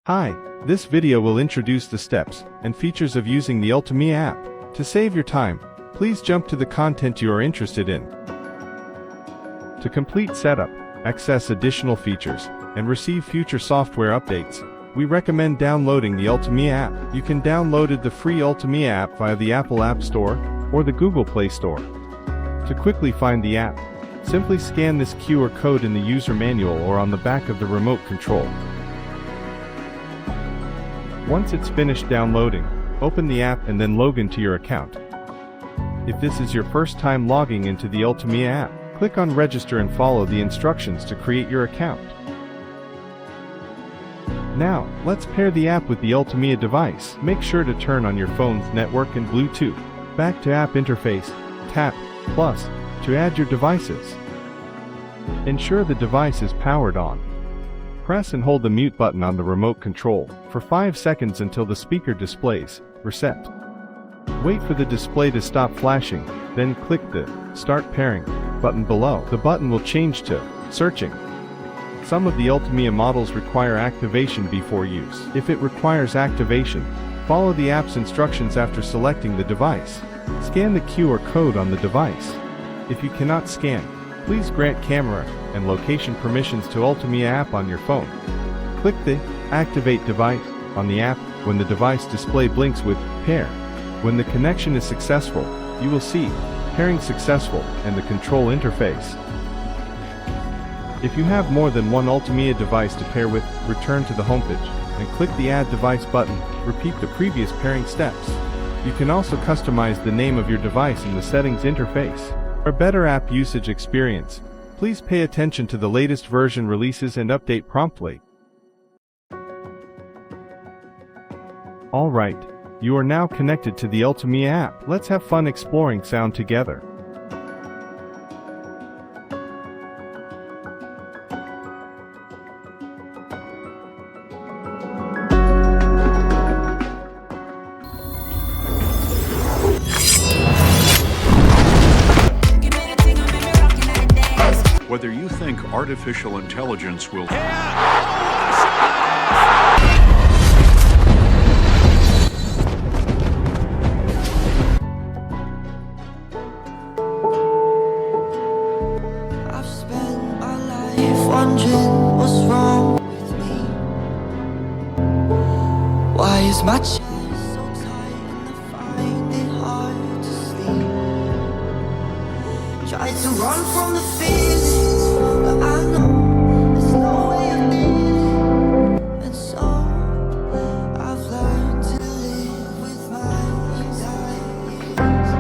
Hi, this video will introduce the steps and features of using the ULTIMEA app. To save your time, please jump to the content you are interested in. To complete setup, access additional features, and receive future software updates, we recommend downloading the ULTIMEA app. You can download the free ULTIMEA app via the Apple App Store or the Google Play Store. To quickly find the app, simply scan this QR code in the user manual or on the back of the remote control. Once it's finished downloading, open the app and then log into your account. If this is your first time logging into the ULTIMEA app, click on Register and follow the instructions to create your account. Now, let's pair the app with the ULTIMEA device. Make sure to turn on your phone's network and Bluetooth. Back to App Interface, tap Plus to add your devices. Ensure the device is powered on. Press and hold the mute button on the remote control for 5 seconds until the speaker displays Reset. Wait for the display to stop flashing, then click the Start Pairing button below. The button will change to Searching. Some of the ULTIMEA models require activation before use. If it requires activation, follow the app's instructions after selecting the device. Scan the QR code on the device. If you cannot scan, please grant camera and location permissions to ULTIMEA app on your phone. Click the Activate Device on the app when the device display blinks with Pair. When the connection is successful, you will see Pairing Successful and the control interface. If you have more than one ULTIMEA device to pair with, return to the homepage and click the Add Device button. Repeat the previous pairing steps. You can also customize the name of your device in the Settings interface. For a better app usage experience, please pay attention to the latest version releases and update promptly. Alright, you are now connected to the ULTIMEA app. Let's have fun exploring sound together. Whether you think artificial intelligence will I've spent my life wondering what's wrong with me. Why is my chest so tight and I find it hard to sleep? Tried to run from the feeling, but I know there's no way of leaving. And so I've learned to live with my anxieties.